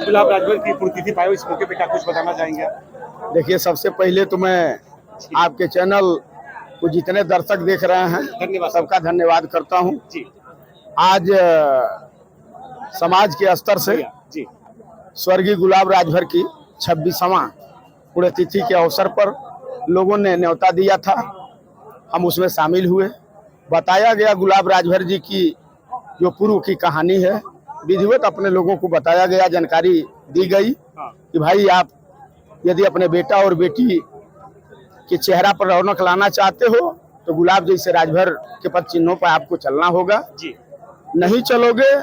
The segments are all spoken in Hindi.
गुलाब राजभर की पुण्यतिथि पाए, इस मौके पे क्या कुछ बताना चाहेंगे? देखिए, सबसे पहले तो मैं आपके चैनल को जितने दर्शक देख रहे हैं धन्यवाद सबका धन्यवाद करता हूं। जी आज समाज के स्तर से जी स्वर्गीय गुलाब राजभर की 26वां पुण्यतिथि के अवसर पर लोगों ने न्योता दिया था, हम उसमें शामिल हुए। बताया गया गुलाब राजभर जी की जो पूर्व की कहानी है, विधिवत अपने लोगों को बताया गया, जानकारी दी गई कि भाई आप यदि अपने बेटा और बेटी के चेहरा पर रौनक लाना चाहते हो तो गुलाब जैसे राजभर के पद चिन्हों पर आपको चलना होगा। जी नहीं चलोगे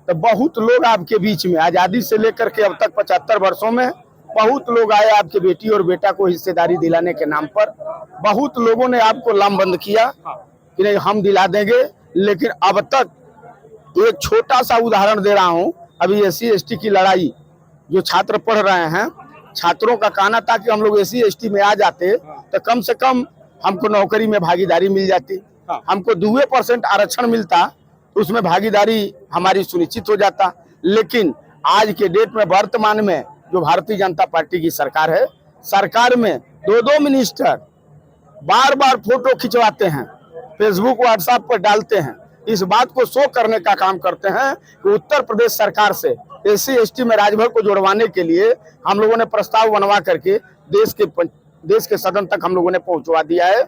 तो बहुत लोग आपके बीच में, आजादी से लेकर के अब तक 75 वर्षों में बहुत लोग आए आपके बेटी और बेटा को हिस्सेदारी दिलाने के नाम पर। बहुत लोगों ने आपको लामबंद किया कि नहीं हम दिला देंगे, लेकिन अब तक एक छोटा सा उदाहरण दे रहा हूं। अभी SC/ST की लड़ाई, जो छात्र पढ़ रहे हैं, छात्रों का कहना था कि हम लोग SC/ST में आ जाते तो कम से कम हमको नौकरी में भागीदारी मिल जाती, हमको 2% आरक्षण मिलता, तो उसमें भागीदारी हमारी सुनिश्चित हो जाता। लेकिन आज के डेट में, वर्तमान में जो भारतीय जनता पार्टी की सरकार है, सरकार में 2 मिनिस्टर बार बार फोटो खिंचवाते हैं, फेसबुक व्हाट्सएप पर डालते हैं, इस बात को शो करने का काम करते हैं कि उत्तर प्रदेश सरकार से SC/ST में राजभर को जोड़वाने के लिए हम लोगों ने प्रस्ताव बनवा करके देश के सदन तक हम लोगों ने पहुंचवा दिया है।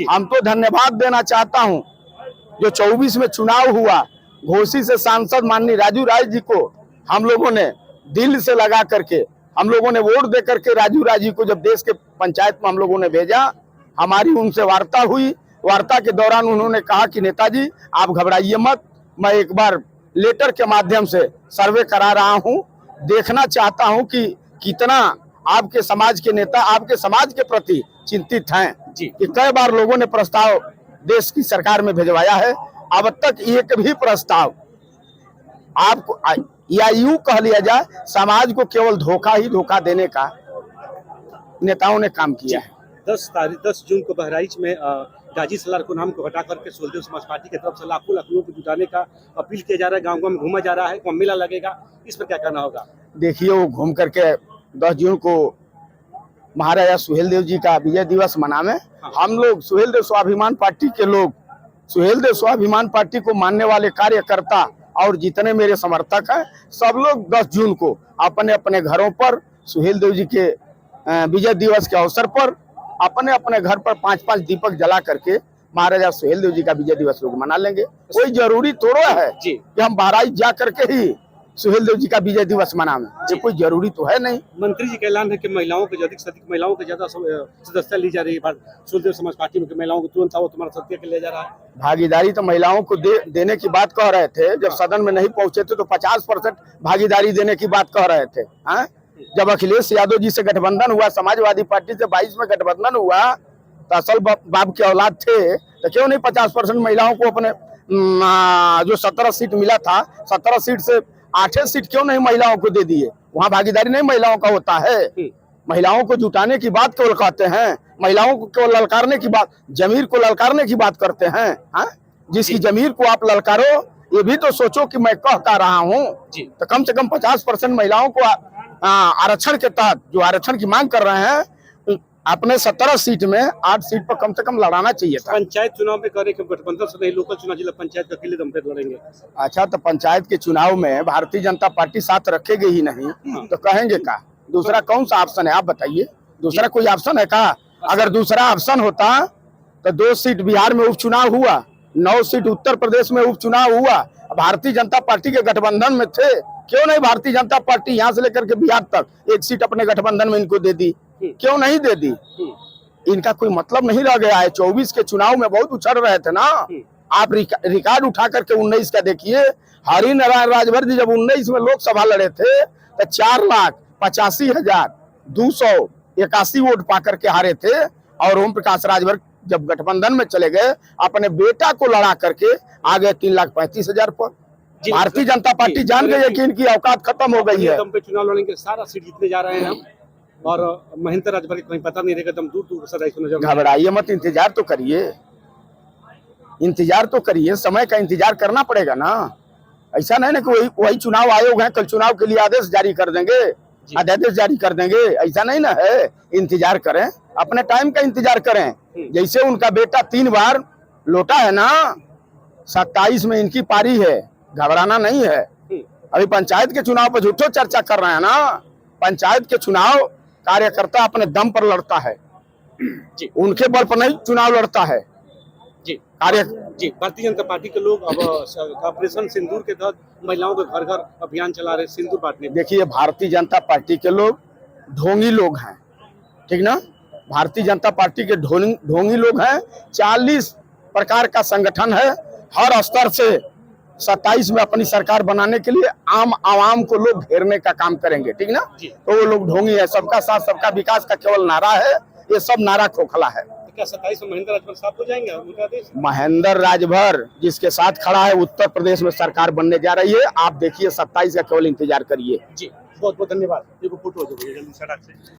हम तो धन्यवाद देना चाहता हूं जो 24 में चुनाव हुआ, घोसी से सांसद माननीय राजू राय जी को हम लोगों ने दिल से लगा करके, हम लोगों ने वोट दे करके राजू राय जी को जब देश के पंचायत में हम लोगों ने भेजा, हमारी उनसे वार्ता हुई। वार्ता के दौरान उन्होंने कहा कि नेताजी आप घबराइए मत, मैं एक बार लेटर के माध्यम से सर्वे करा रहा हूं, देखना चाहता हूं कि कितना आपके समाज के नेता आपके समाज के प्रति चिंतित हैं कि कई बार लोगों ने प्रस्ताव देश की सरकार में भिजवाया है, अब तक एक भी प्रस्ताव आपको, या यूं कह लिया जाए, समाज को केवल धोखा देने का नेताओं ने काम किया है। 10 जून को बहराइच में गाजी सलार को नाम को हटा करके सुहेलदेव समाज पार्टी की तरफ से लाखों लोगों को जुटाने का अपील किया जा रहा है, गांव-गांव में घूमा जा रहा है, मेला लगेगा, इस पर क्या कहना होगा? देखिए, वो घूम करके 10 जून को महाराजा सुहेलदेव जी का विजय दिवस मनावे। हम लोग सुहेलदेव स्वाभिमान पार्टी के लोग, सुहेलदेव स्वाभिमान पार्टी को मानने वाले कार्यकर्ता और जितने मेरे समर्थक हैं, सब लोग 10 जून को अपने अपने घरों पर सुहेलदेव जी के विजय दिवस के अवसर पर अपने अपने घर पर 5-5 दीपक जला करके महाराजा सुहेलदेव जी का विजय दिवस लोग मना लेंगे। कोई जरूरी थोड़ा है कि हम बहराइच जा करके ही सुहेलदेव जी का विजय दिवस मनावें, ये कोई जरूरी तो है नहीं। मंत्री जी का ऐलान है कि महिलाओं के अधिक से अधिक महिलाओं के ज्यादा सदस्यता ली जा रही है सुहेलदेव समाज पार्टी में, महिलाओं को तुरंत वो तुम्हारा सत्य के ले जा रहा है। भागीदारी तो महिलाओं को देने की बात कह रहे थे, जब सदन में नहीं पहुंचे थे तो 50% भागीदारी देने की बात कह रहे थे। जब अखिलेश यादव जी से गठबंधन हुआ, समाजवादी पार्टी से 22 में गठबंधन हुआ, तो असल बाप के औलाद थे, तो क्यों नहीं 50% महिलाओं को अपने जो 17 सीट मिला था, 17 सीट से 8 सीट क्यों नहीं महिलाओं को दे दिए? वहाँ भागीदारी नहीं महिलाओं का होता है। महिलाओं को जुटाने की बात केवल कहते हैं, महिलाओं को केवल ललकारने की बात, जमीर को ललकारने की बात करते हैं। जिसकी जमीर को आप ललकारो, ये भी तो सोचो कि मैं कह रहा हूँ। तो कम से कम 50% महिलाओं को आरक्षण के तहत, जो आरक्षण की मांग कर रहे हैं, अपने 17 सीट में 8 सीट पर कम से कम लड़ाना चाहिए था। पंचायत चुनाव में करे कि गठबंधन से नहीं, लोकल चुनाव जिला पंचायत का अकेले दम पे लड़ेंगे। अच्छा, तो पंचायत के चुनाव में भारतीय जनता पार्टी साथ रखेगी ही नहीं तो कहेंगे का? दूसरा कौन सा ऑप्शन है आप बताइए? दूसरा कोई ऑप्शन है का? अगर दूसरा ऑप्शन होता तो 2 सीट बिहार में उपचुनाव हुआ, 9 सीट उत्तर प्रदेश में उपचुनाव हुआ, भारतीय जनता पार्टी के गठबंधन में थे, क्यों नहीं भारतीय जनता पार्टी यहाँ से लेकर के बिहार तक 1 सीट अपने गठबंधन में इनको दे दी? क्यों नहीं दे दी? इनका कोई मतलब नहीं रह गया है। 24 के चुनाव में बहुत उछल रहे थे ना, आप रिकॉर्ड उठा करके 19 का देखिए। हरिनारायण राजभर जी जब 19 में लोकसभा लड़े थे तो 4,85,281 वोट पा करके हारे थे, और ओम प्रकाश राजभर जब गठबंधन में चले गए, अपने बेटा को लड़ा करके आ गए 3,35,000 पर। भारतीय जनता पार्टी जान गई है कि इनकी औकात खत्म हो गई है। दम पे चुनाव लड़ेंगे, सारा सीट जीतने जा रहे हैं हम, और महेंद्र राजभर कहीं पता नहीं रहेगा, दम दूर से। घबराइए मत, इंतजार तो करिए, समय का इंतजार करना पड़ेगा ना। ऐसा नहीं ना कि वही चुनाव आयोग है, कल चुनाव के लिए आदेश जारी कर देंगे, अध्यादेश जारी कर देंगे, ऐसा नहीं ना है। इंतजार करें, अपने टाइम का इंतजार करें। जैसे उनका बेटा 3 बार लौटा है ना, 27 में इनकी पारी है, घबराना नहीं है। अभी पंचायत के चुनाव पर झूठो चर्चा कर रहे हैं ना। पंचायत के चुनाव कार्यकर्ता अपने दम पर लड़ता है जी, उनके बल पर नहीं चुनाव लड़ता है जी कार्य। जी, भारतीय जनता पार्टी के लोग अब ऑपरेशन सिंदूर के तहत महिलाओं के घर घर अभियान चला रहे, सिंदूर बांटने। देखिए, भारतीय जनता पार्टी के लोग ढोंगी लोग हैं, ठीक ना। भारतीय जनता पार्टी के ढोंगी लोग हैं। 40 प्रकार का संगठन है, हर स्तर से 27 में अपनी सरकार बनाने के लिए आम आवाम को लोग घेरने का काम करेंगे, ठीक ना। तो वो लोग ढोंगी है। सबका साथ सबका विकास का केवल नारा है, ये सब नारा खोखला है। तो क्या 27 में महेंद्र राजभर साफ हो जाएंगे उनका आदेश? महेंद्र राजभर जिसके साथ खड़ा है, उत्तर प्रदेश में सरकार बनने जा रही है। आप देखिए, 27 का केवल इंतजार करिए। जी, बहुत बहुत धन्यवाद। देखो फोटो हो जाएगी जल्दी सड़क से।